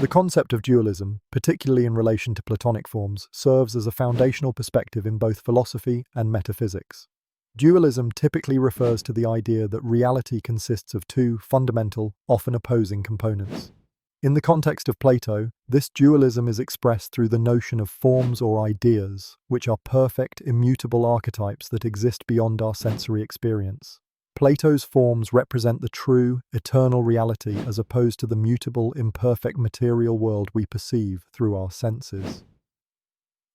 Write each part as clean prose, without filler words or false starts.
The concept of dualism, particularly in relation to Platonic forms, serves as a foundational perspective in both philosophy and metaphysics. Dualism typically refers to the idea that reality consists of two fundamental, often opposing components. In the context of Plato, this dualism is expressed through the notion of forms or ideas, which are perfect, immutable archetypes that exist beyond our sensory experience. Plato's forms represent the true, eternal reality as opposed to the mutable, imperfect material world we perceive through our senses.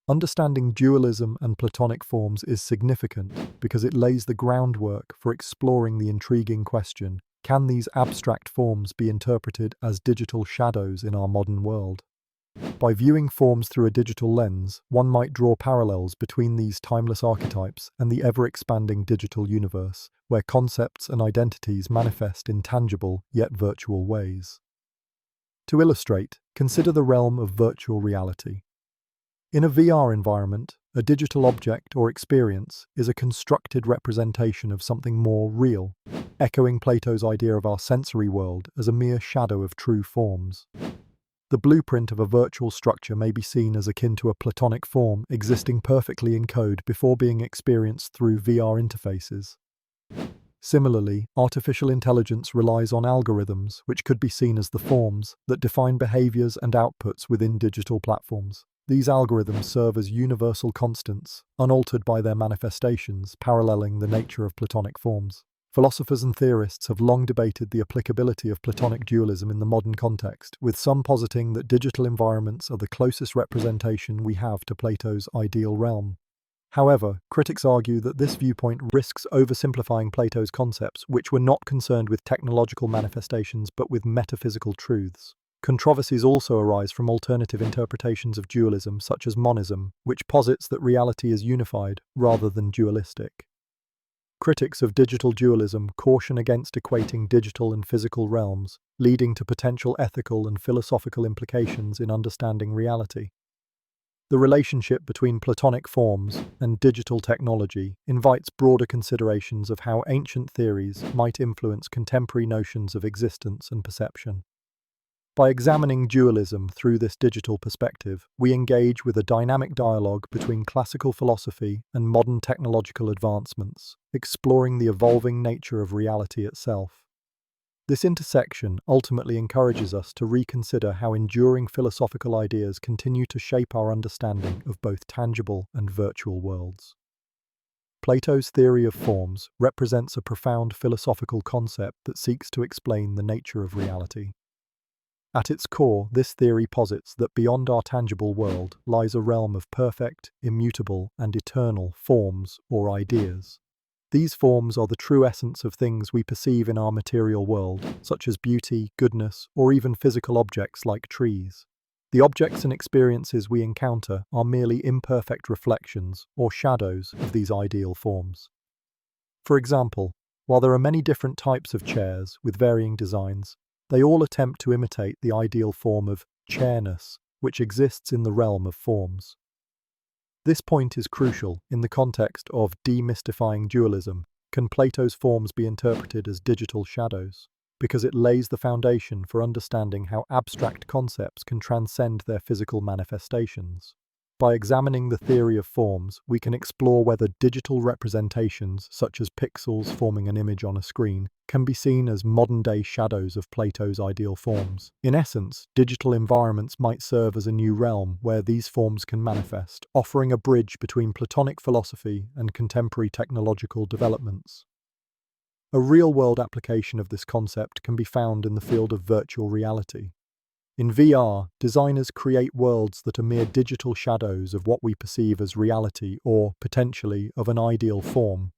Understanding dualism and Platonic forms is significant because it lays the groundwork for exploring the intriguing question: can these abstract forms be interpreted as digital shadows in our modern world? By viewing forms through a digital lens, one might draw parallels between these timeless archetypes and the ever-expanding digital universe, where concepts and identities manifest in tangible yet virtual ways. To illustrate, consider the realm of virtual reality. In a VR environment, a digital object or experience is a constructed representation of something more real, echoing Plato's idea of our sensory world as a mere shadow of true forms. The blueprint of a virtual structure may be seen as akin to a Platonic form existing perfectly in code before being experienced through VR interfaces. Similarly, artificial intelligence relies on algorithms, which could be seen as the forms that define behaviors and outputs within digital platforms. These algorithms serve as universal constants, unaltered by their manifestations, paralleling the nature of Platonic forms. Philosophers and theorists have long debated the applicability of Platonic dualism in the modern context, with some positing that digital environments are the closest representation we have to Plato's ideal realm. However, critics argue that this viewpoint risks oversimplifying Plato's concepts, which were not concerned with technological manifestations but with metaphysical truths. Controversies also arise from alternative interpretations of dualism, such as monism, which posits that reality is unified rather than dualistic. Critics of digital dualism caution against equating digital and physical realms, leading to potential ethical and philosophical implications in understanding reality. The relationship between Platonic forms and digital technology invites broader considerations of how ancient theories might influence contemporary notions of existence and perception. By examining dualism through this digital perspective, we engage with a dynamic dialogue between classical philosophy and modern technological advancements, exploring the evolving nature of reality itself. This intersection ultimately encourages us to reconsider how enduring philosophical ideas continue to shape our understanding of both tangible and virtual worlds. Plato's theory of forms represents a profound philosophical concept that seeks to explain the nature of reality. At its core, this theory posits that beyond our tangible world lies a realm of perfect, immutable, and eternal forms or ideas. These forms are the true essence of things we perceive in our material world, such as beauty, goodness, or even physical objects like trees. The objects and experiences we encounter are merely imperfect reflections or shadows of these ideal forms. For example, while there are many different types of chairs with varying designs, they all attempt to imitate the ideal form of chairness, which exists in the realm of forms. This point is crucial in the context of demystifying dualism. Can Plato's forms be interpreted as digital shadows? Because it lays the foundation for understanding how abstract concepts can transcend their physical manifestations. By examining the theory of forms, we can explore whether digital representations, such as pixels forming an image on a screen, can be seen as modern-day shadows of Plato's ideal forms. In essence, digital environments might serve as a new realm where these forms can manifest, offering a bridge between Platonic philosophy and contemporary technological developments. A real-world application of this concept can be found in the field of virtual reality. In VR, designers create worlds that are mere digital shadows of what we perceive as reality or, potentially, of an ideal form.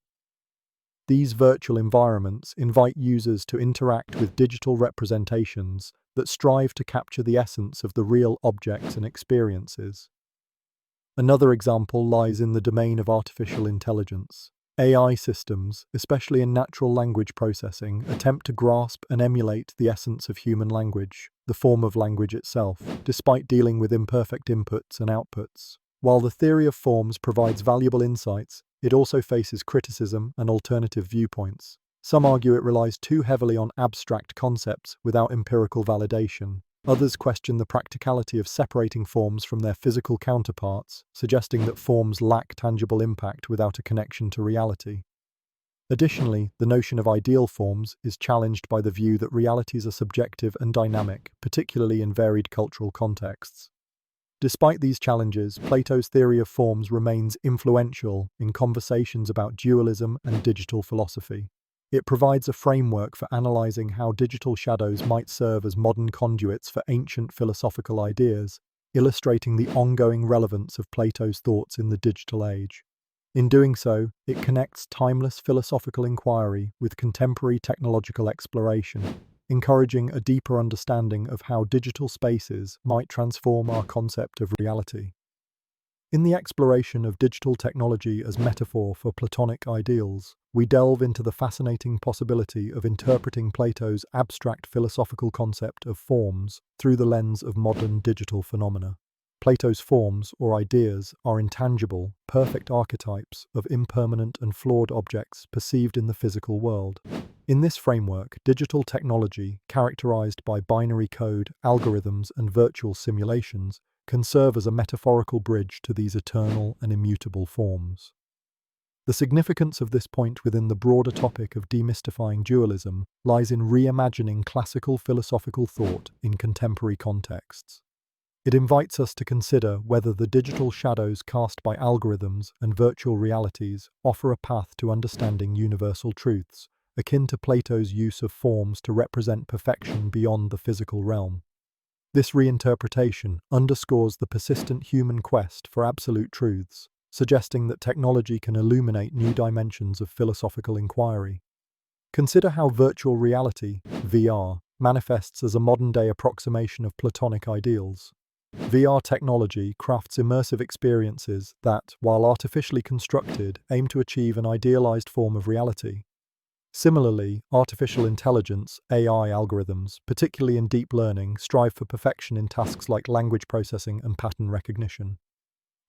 These virtual environments invite users to interact with digital representations that strive to capture the essence of the real objects and experiences. Another example lies in the domain of artificial intelligence. AI systems, especially in natural language processing, attempt to grasp and emulate the essence of human language, the form of language itself, despite dealing with imperfect inputs and outputs. While the theory of forms provides valuable insights, it also faces criticism and alternative viewpoints. Some argue it relies too heavily on abstract concepts without empirical validation, Others question the practicality of separating forms from their physical counterparts, suggesting that forms lack tangible impact without a connection to reality. Additionally, the notion of ideal forms is challenged by the view that realities are subjective and dynamic, particularly in varied cultural contexts. Despite these challenges, Plato's theory of forms remains influential in conversations about dualism and digital philosophy. It provides a framework for analyzing how digital shadows might serve as modern conduits for ancient philosophical ideas, illustrating the ongoing relevance of Plato's thoughts in the digital age. In doing so, it connects timeless philosophical inquiry with contemporary technological exploration, encouraging a deeper understanding of how digital spaces might transform our concept of reality. In the exploration of digital technology as metaphor for Platonic ideals, we delve into the fascinating possibility of interpreting Plato's abstract philosophical concept of forms through the lens of modern digital phenomena. Plato's forms, or ideas, are intangible, perfect archetypes of impermanent and flawed objects perceived in the physical world. In this framework, digital technology, characterized by binary code, algorithms, and virtual simulations, can serve as a metaphorical bridge to these eternal and immutable forms. The significance of this point within the broader topic of demystifying dualism lies in reimagining classical philosophical thought in contemporary contexts. It invites us to consider whether the digital shadows cast by algorithms and virtual realities offer a path to understanding universal truths, akin to Plato's use of forms to represent perfection beyond the physical realm. This reinterpretation underscores the persistent human quest for absolute truths, suggesting that technology can illuminate new dimensions of philosophical inquiry. Consider how virtual reality, VR, manifests as a modern-day approximation of Platonic ideals. VR technology crafts immersive experiences that, while artificially constructed, aim to achieve an idealized form of reality. Similarly, artificial intelligence, AI algorithms, particularly in deep learning, strive for perfection in tasks like language processing and pattern recognition.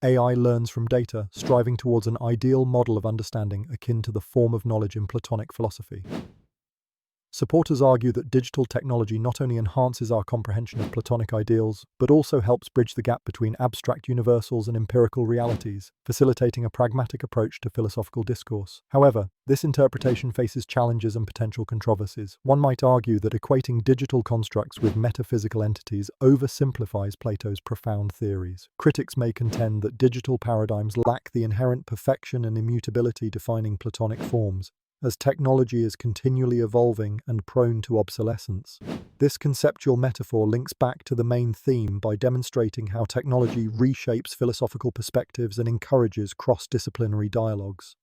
AI learns from data, striving towards an ideal model of understanding akin to the form of knowledge in Platonic philosophy. Supporters argue that digital technology not only enhances our comprehension of Platonic ideals, but also helps bridge the gap between abstract universals and empirical realities, facilitating a pragmatic approach to philosophical discourse. However, this interpretation faces challenges and potential controversies. One might argue that equating digital constructs with metaphysical entities oversimplifies Plato's profound theories. Critics may contend that digital paradigms lack the inherent perfection and immutability defining Platonic forms, as technology is continually evolving and prone to obsolescence. This conceptual metaphor links back to the main theme by demonstrating how technology reshapes philosophical perspectives and encourages cross-disciplinary dialogues.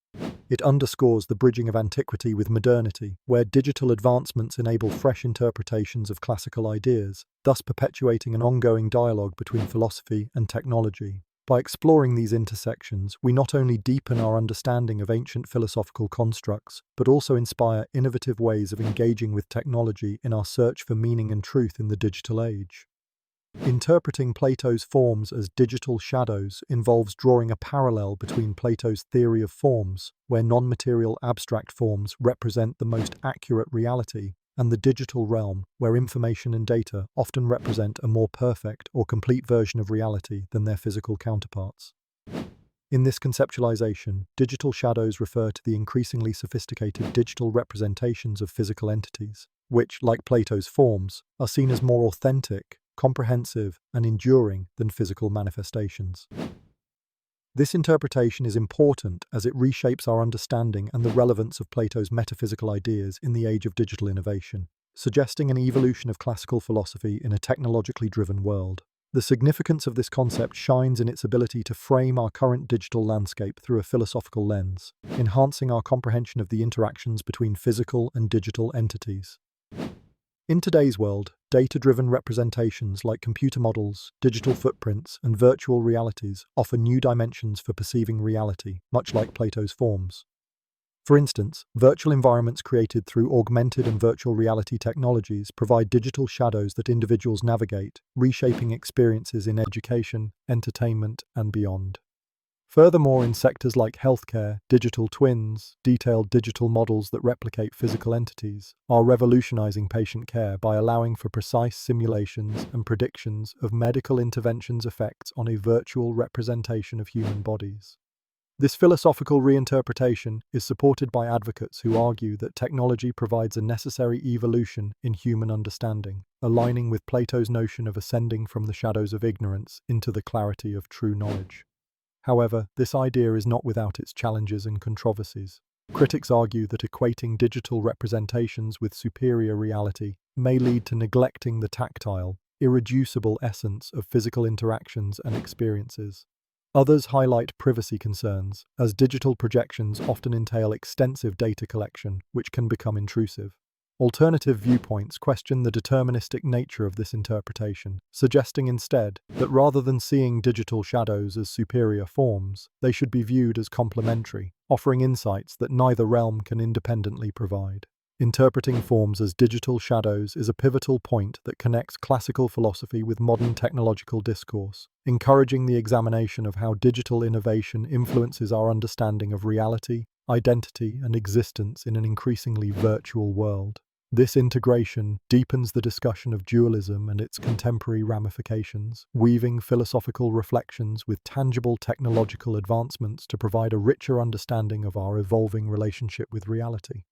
It underscores the bridging of antiquity with modernity, where digital advancements enable fresh interpretations of classical ideas, thus perpetuating an ongoing dialogue between philosophy and technology. By exploring these intersections, we not only deepen our understanding of ancient philosophical constructs, but also inspire innovative ways of engaging with technology in our search for meaning and truth in the digital age. Interpreting Plato's forms as digital shadows involves drawing a parallel between Plato's theory of forms, where non-material abstract forms represent the most accurate reality, and the digital realm, where information and data often represent a more perfect or complete version of reality than their physical counterparts. In this conceptualization, digital shadows refer to the increasingly sophisticated digital representations of physical entities, which, like Plato's forms, are seen as more authentic, comprehensive, and enduring than physical manifestations. This interpretation is important as it reshapes our understanding and the relevance of Plato's metaphysical ideas in the age of digital innovation, suggesting an evolution of classical philosophy in a technologically driven world. The significance of this concept shines in its ability to frame our current digital landscape through a philosophical lens, enhancing our comprehension of the interactions between physical and digital entities. In today's world, data-driven representations like computer models, digital footprints, and virtual realities offer new dimensions for perceiving reality, much like Plato's forms. For instance, virtual environments created through augmented and virtual reality technologies provide digital shadows that individuals navigate, reshaping experiences in education, entertainment, and beyond. Furthermore, in sectors like healthcare, digital twins, detailed digital models that replicate physical entities, are revolutionizing patient care by allowing for precise simulations and predictions of medical interventions' effects on a virtual representation of human bodies. This philosophical reinterpretation is supported by advocates who argue that technology provides a necessary evolution in human understanding, aligning with Plato's notion of ascending from the shadows of ignorance into the clarity of true knowledge. However, this idea is not without its challenges and controversies. Critics argue that equating digital representations with superior reality may lead to neglecting the tactile, irreducible essence of physical interactions and experiences. Others highlight privacy concerns, as digital projections often entail extensive data collection, which can become intrusive. Alternative viewpoints question the deterministic nature of this interpretation, suggesting instead that rather than seeing digital shadows as superior forms, they should be viewed as complementary, offering insights that neither realm can independently provide. Interpreting forms as digital shadows is a pivotal point that connects classical philosophy with modern technological discourse, encouraging the examination of how digital innovation influences our understanding of reality, identity, and existence in an increasingly virtual world. This integration deepens the discussion of dualism and its contemporary ramifications, weaving philosophical reflections with tangible technological advancements to provide a richer understanding of our evolving relationship with reality.